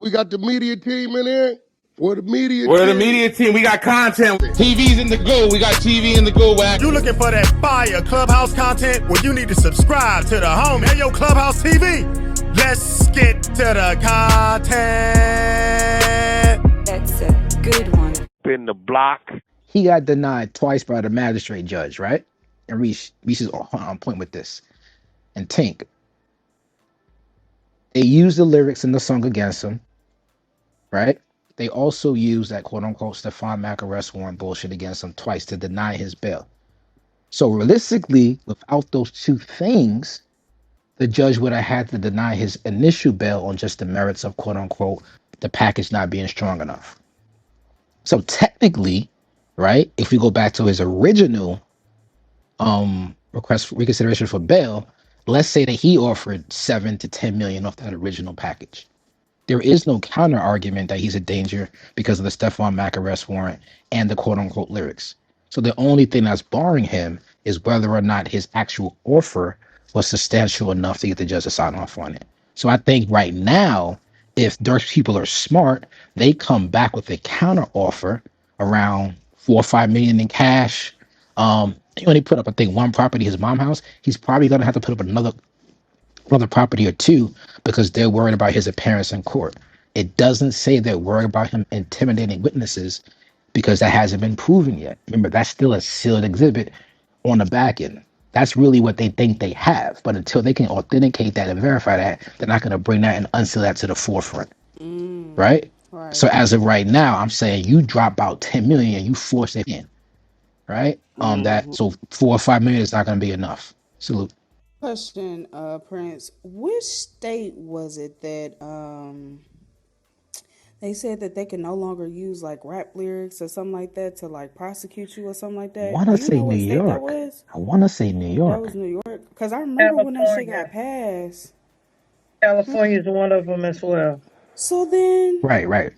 We got the media team in here. We're the media We're the team. media team. We got content. TV's in the go. We got TV in the go, Wack. You looking for that fire Clubhouse content? Well, you need to subscribe to the home. Hey, yo, Clubhouse TV. Let's get to the content. That's a good one. In the block. He got denied twice by the magistrate judge, right? And Reese is on point with this. And Tink, they used the lyrics in the song against him, right? They also used that quote-unquote Stephon Mack arrest warrant bullshit against him twice to deny his bail. So realistically, without those two things, the judge would have had to deny his initial bail on just the merits of quote-unquote the package not being strong enough. So technically, right, if we go back to his original request for reconsideration for bail, let's say that he offered 7 to 10 million off that original package. There is no counter argument that he's a danger because of the Stephon Mack arrest warrant and the quote unquote lyrics. So the only thing that's barring him is whether or not his actual offer was substantial enough to get the judge to sign off on it. So I think right now, if Durk's people are smart, they come back with a counter offer around 4 or 5 million in cash. He only put up, I think, one property, his mom's house. He's probably gonna have to put up another property or two because they're worried about his appearance in court. It doesn't say they're worried about him intimidating witnesses because that hasn't been proven yet. Remember, that's still a sealed exhibit on the back end. That's really what they think they have. But until they can authenticate that and verify that, they're not going to bring that and unseal that to the forefront. Right? So as of right now, I'm saying you drop out 10 million and you force it in. Right? So 4 or 5 million is not going to be enough. Salute. Question, Prince. Which state was it that they said that they can no longer use like rap lyrics or something like that to like prosecute you or something like that? I want to say New York. I want to say New York. That was New York? Because I remember when that shit got passed. California is one of them as well. So then... Right.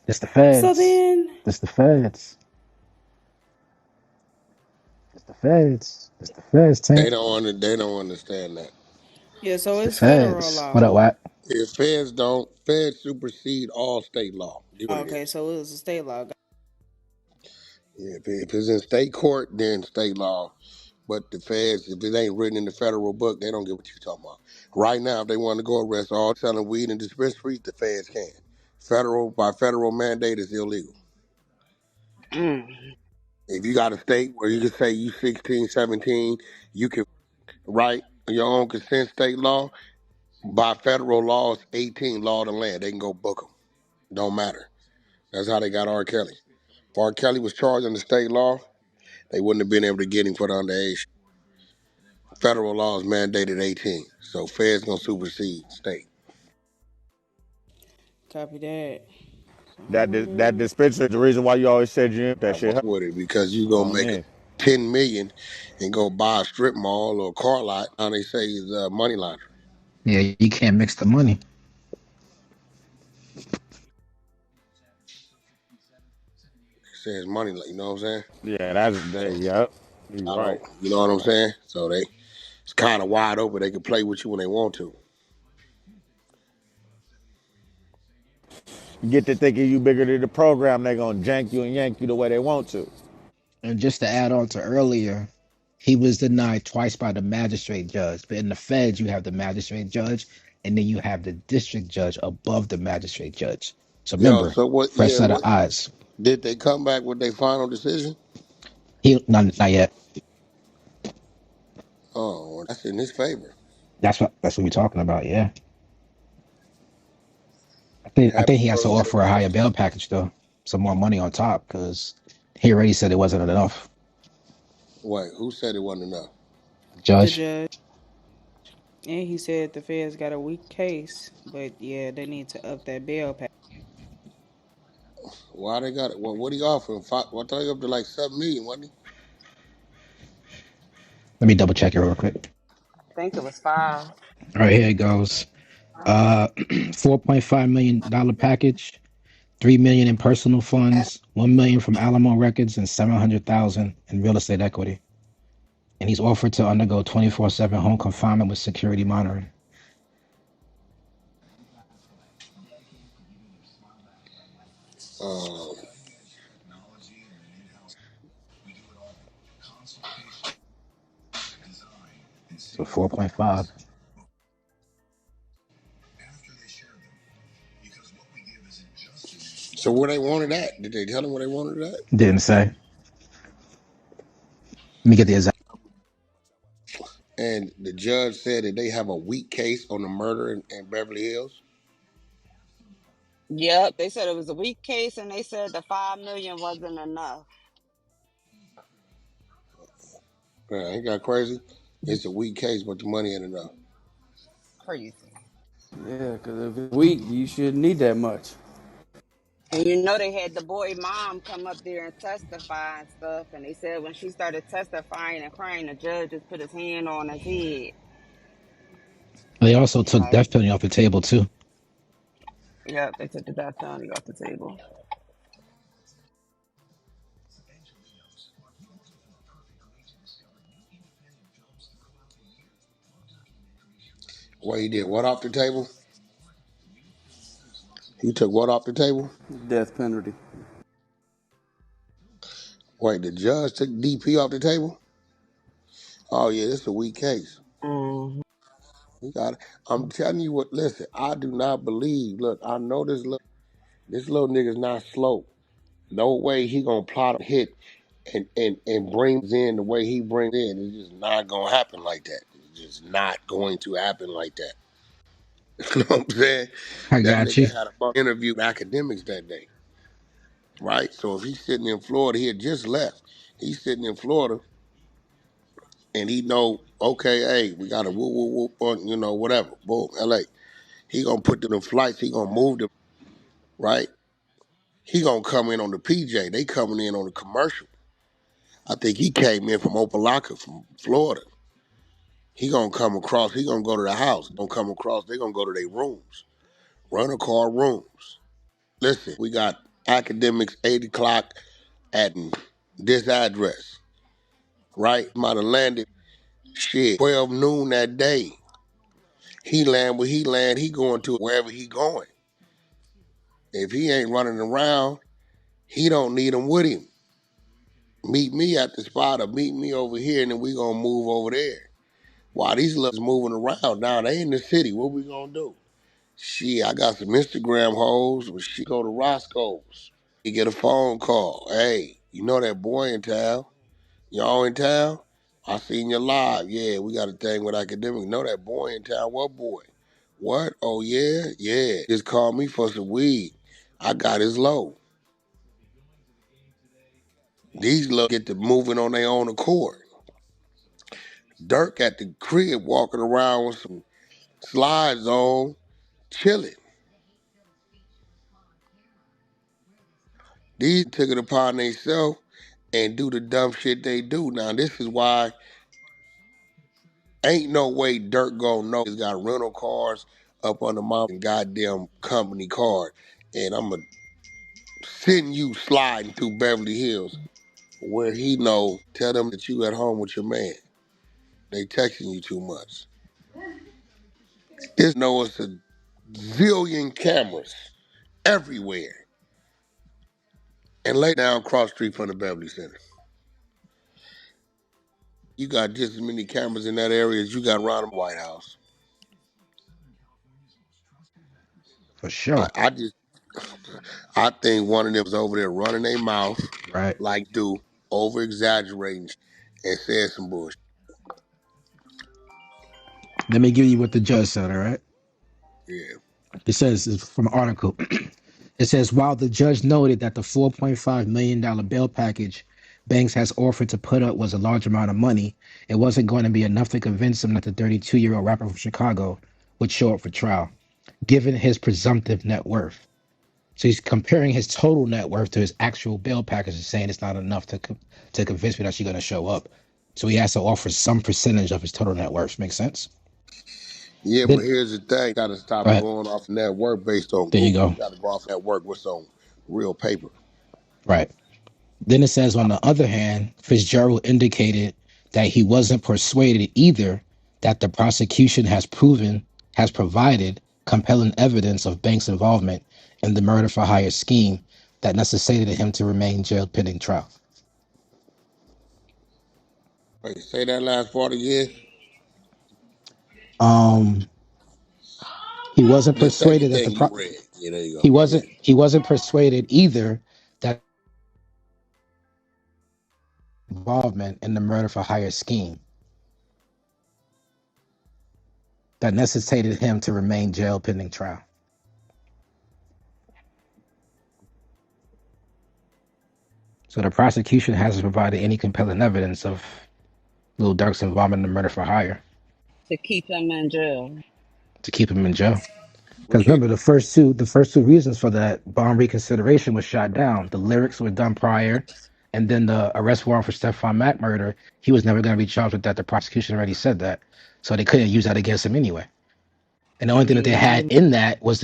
It's the feds. So then... It's the feds. It's the feds. It's the feds, Tank. They don't understand that. Yeah, so it's federal law. What up, Wack? If feds supersede all state law. Okay, so it was a state law. Yeah, if it's in state court, then state law. But the feds, if it ain't written in the federal book, they don't get what you're talking about. Right now, if they want to go arrest all selling weed in dispensaries, the feds can. By federal mandate, is illegal. If you got a state where you can say you 16, 17, you can write your own consent state law. By federal law, it's 18, law of the land. They can go book them. Don't matter. That's how they got R. Kelly. If R. Kelly was charged under state law, they wouldn't have been able to get him for the underage. Federal law is mandated 18, so feds gonna supersede state. Copy that. That dispensary, the reason why you always said you that shit with it because you gonna make 10 million and go buy a strip mall or a car lot. Now they say is money laundering. Yeah, you can't mix the money. Says money, you know what I'm saying? Yeah, yep. Right. You know what I'm saying? So it's kind of wide open. They can play with you when they want to. You get to thinking you bigger than the program, they're gonna jank you and yank you the way they want to. And just to add on to earlier, he was denied twice by the magistrate judge. But in the feds, you have the magistrate judge, and then you have the district judge above the magistrate judge. So remember, fresh set of eyes. Did they come back with their final decision? Not yet. Oh, that's in his favor. That's what we're talking about. Yeah. I think he has to offer a higher bail package though, some more money on top, because he already said it wasn't enough. Wait, who said it wasn't enough? Judge. The judge. And he said the feds got a weak case, but yeah, they need to up that bail package. Why they got it? Well, what he offering? I thought he up to like 7 million, wasn't he? Let me double check it real quick. I think it was 5. All right, here it goes. $4.5 million package, $3 million in personal funds, $1 million from Alamo Records, and $700,000 in real estate equity. And he's offered to undergo 24/7 home confinement with security monitoring. Um, So 4.5. so where they wanted that? Did they tell them where they wanted that? Didn't say. Let me get the exact. And the judge said that they have a weak case on the murder in Beverly Hills. Yep, they said it was a weak case, and they said the 5 million wasn't enough. Yeah, ain't got crazy. It's a weak case, but the money ain't enough. Crazy. Yeah, because if it's weak, you shouldn't need that much. And you know they had the boy mom come up there and testify and stuff, and they said when she started testifying and crying, the judge just put his hand on his head. They also took Like, death penalty off the table too. yep, they took the death penalty off the table. What he did? What off the table? He took what off the table? Death penalty. Wait, the judge took DP off the table? Oh yeah, this is a weak case. Mm-hmm. He got it. I'm telling you what. Listen, I do not believe. Look, I know this little nigga's not slow. No way he gonna plot a hit and brings in the way he brings in. It's just not gonna happen like that. It's just not going to happen like that. You know what I'm saying? I That got you. nigga had a interview with Akademiks that day, right? So if he's sitting in Florida, he had just left. He's sitting in Florida, and he know, okay, hey, we got a whoop whoop whoop on, whatever. Boom, LA. He gonna put them in flights. He gonna move them, right? He gonna come in on the PJ. They coming in on the commercial. I think he came in from Opelika, from Florida. He gonna come across. He gonna go to the house. Gonna come across. They gonna go to their rooms. Run a car rooms. Listen, we got Akademiks 8 o'clock at this address, right? Might have landed shit 12 noon that day. He land where he land. He going to wherever he going. If he ain't running around, he don't need him with him. Meet me at the spot or meet me over here, and then we gonna move over there. While these little moving around now, they in the city. What we gonna do? Shit, I got some Instagram hoes, but she go to Roscoe's. You get a phone call. Hey, you know that boy in town? Y'all in town? I seen you live. Yeah, we got a thing with Akademiks. Know that boy in town? What boy? What? Oh yeah? Yeah. Just called me for some weed. I got his low. These little get to moving on their own accord. Durk at the crib walking around with some slides on, chilling. These took it upon themselves and do the dumb shit they do. Now this is why ain't no way Durk gonna know he's got rental cars up on the mom and goddamn company card. And I'ma send you sliding through Beverly Hills where he know, tell them that you at home with your man. They texting you too much. This know it's a zillion cameras everywhere. And lay down cross street from the Beverly Center. You got just as many cameras in that area as you got around the White House. For sure. I think one of them was over there running their mouth Right. like do, over exaggerating and saying some bullshit. Let me give you what the judge said, all right? Yeah. It says, it's from an article. It says, while the judge noted that the $4.5 million bail package Banks has offered to put up was a large amount of money, it wasn't going to be enough to convince him that the 32-year-old rapper from Chicago would show up for trial, given his presumptive net worth. So he's comparing his total net worth to his actual bail package and saying it's not enough to convince me that she's going to show up. So he has to offer some percentage of his total net worth. Make sense? Yeah, but Then, here's the thing. Got to stop go ahead. going off net work based on There you Google. go. You got to go off net work with some real paper. Right. Then it says, on the other hand, Fitzgerald indicated that he wasn't persuaded either that the prosecution has provided compelling evidence of Banks' involvement in the murder for hire scheme that necessitated him to remain jailed pending trial. Wait, say that last 40 years. Um, he wasn't The second persuaded that thing you read. Yeah, there you go. Yeah. he wasn't persuaded either that involvement in the murder for hire scheme that necessitated him to remain jailed pending trial. So the prosecution hasn't provided any compelling evidence of Lil Durk's involvement in the murder for hire to keep him in jail. to keep him in jail. Because What you? remember, the first two reasons for that bond reconsideration was shot down. The lyrics were done prior, and then the arrest warrant for Stephon Mack murder, he was never going to be charged with that. The prosecution already said that, so they couldn't use that against him anyway. And the only thing that they had in that was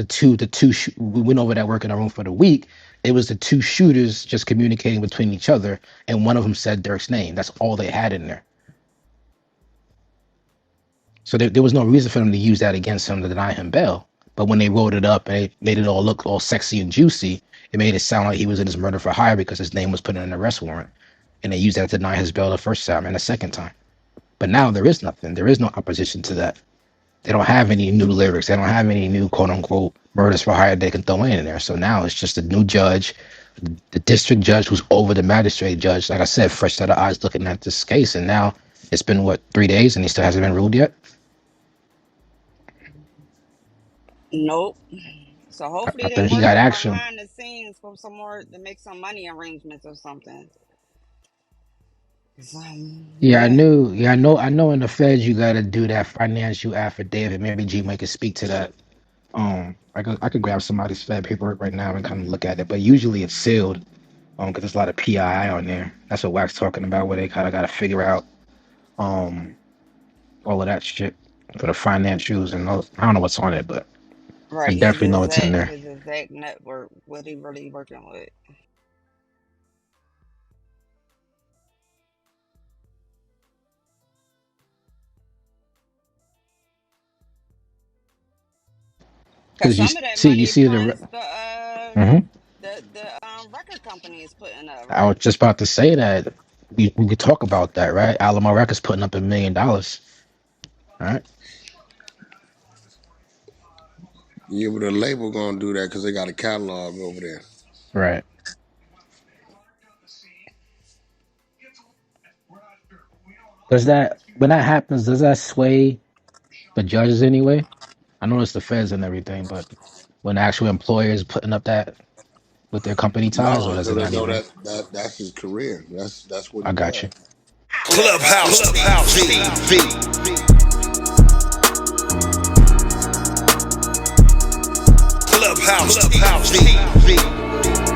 we went over that work in our room for the week. It was the two shooters just communicating between each other, and one of them said Dirk's name. That's all they had in there. So there was no reason for them to use that against him to deny him bail. But when they wrote it up and they made it all look all sexy and juicy, it made it sound like he was in his murder for hire because his name was put in an arrest warrant. And they used that to deny his bail the first time and the second time. But now there is nothing. There is no opposition to that. They don't have any new lyrics. They don't have any new quote unquote murders for hire they can throw in there. So now it's just a new judge, the district judge who's over the magistrate judge. Like I said, fresh set of eyes looking at this case. And now it's been 3 days and he still hasn't been ruled yet. Nope. So hopefully I they think he got working action. behind the scenes for some more to make some money arrangements or something. Yeah, I knew. Yeah, I know. In the feds, you got to do that financial affidavit. Maybe G Mike could speak to that. I could grab somebody's Fed paperwork right now and kind of look at it. But usually it's sealed. Because there's a lot of PII on there. That's what Wack's talking about, where they kind of got to figure out, all of that shit for the financials and all, I don't know what's on it, but I Right, definitely know it's in there. his exact network, what he really working with. Cause Because some of that you money see funds Mhm. the record company is putting up, I was right? just about to say that we could talk about that, right? Alamo Records putting up $1 million, all right? Yeah, but the label gonna do that because they got a catalog over there. Right. When that happens, does that sway the judges anyway? I know it's the feds and everything, but when actual employers putting up that with their company ties, or No, does because it they not know even? that's his career. That's what I he got you. does. Clubhouse TV. Clubhouse TV.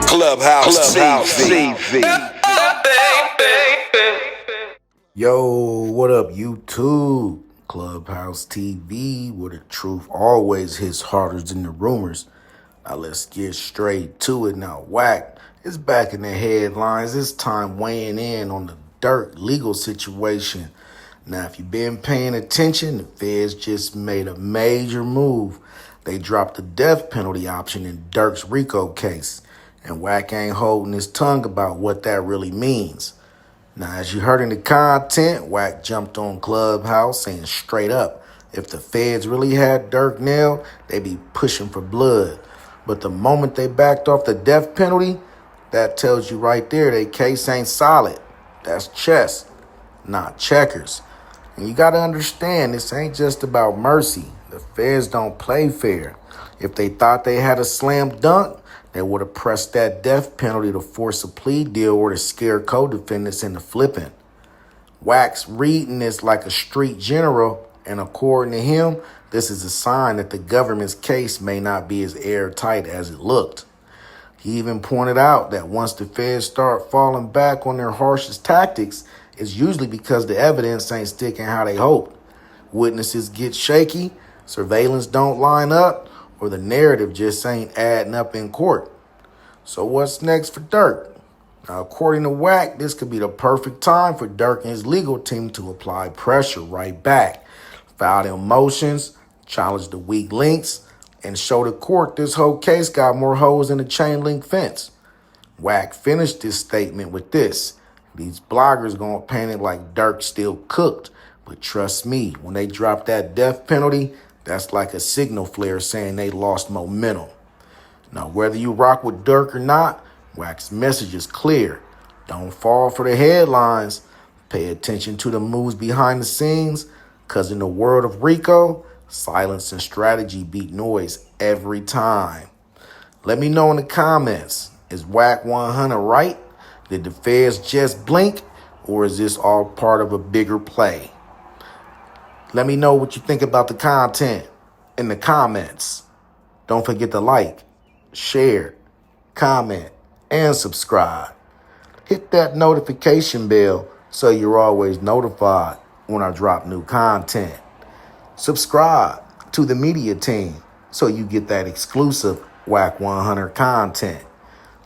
Clubhouse TV. Yo, what up, YouTube? Clubhouse TV, where the truth always hits harder than the rumors. Now let's get straight to it. Now, Wack is back in the headlines, this time weighing in on the Durk legal situation. Now, if you've been paying attention, the feds just made a major move. They dropped the death penalty option in Durk's RICO case. And Wack ain't holding his tongue about what that really means. Now, as you heard in the content, Wack jumped on Clubhouse saying straight up, if the feds really had Durk nailed, they'd be pushing for blood. But the moment they backed off the death penalty, that tells you right there their case ain't solid. That's chess, not checkers. And you got to understand, this ain't just about mercy. The feds don't play fair. If they thought they had a slam dunk, they would have pressed that death penalty to force a plea deal or to scare co-defendants into flipping. Wack's reading this like a street general, and according to him, this is a sign that the government's case may not be as airtight as it looked. He even pointed out that once the feds start falling back on their harshest tactics, it's usually because the evidence ain't sticking how they hoped. Witnesses get shaky, surveillance don't line up, or the narrative just ain't adding up in court. So what's next for Durk? Now, according to Wack, this could be the perfect time for Durk and his legal team to apply pressure right back. File their motions, challenge the weak links, and show the court this whole case got more holes than a chain link fence. Wack finished his statement with this. These bloggers gonna paint it like Durk still cooked. But trust me, when they drop that death penalty, that's like a signal flare saying they lost momentum. Now, whether you rock with Durk or not, Wack's message is clear. Don't fall for the headlines. Pay attention to the moves behind the scenes, because in the world of Rico, silence and strategy beat noise every time. Let me know in the comments, is Wack 100 right? Did the feds just blink, or is this all part of a bigger play? Let me know what you think about the content in the comments. Don't forget to like, share, comment, and subscribe. Hit that notification bell so you're always notified when I drop new content. Subscribe to the media team so you get that exclusive Wack 100 content.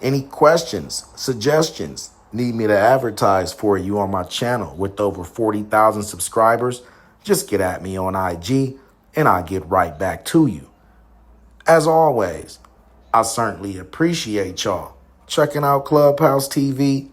Any questions, suggestions, need me to advertise for you on my channel with over 40,000 subscribers? Just get at me on IG and I'll get right back to you. As always, I certainly appreciate y'all checking out Clubhouse TV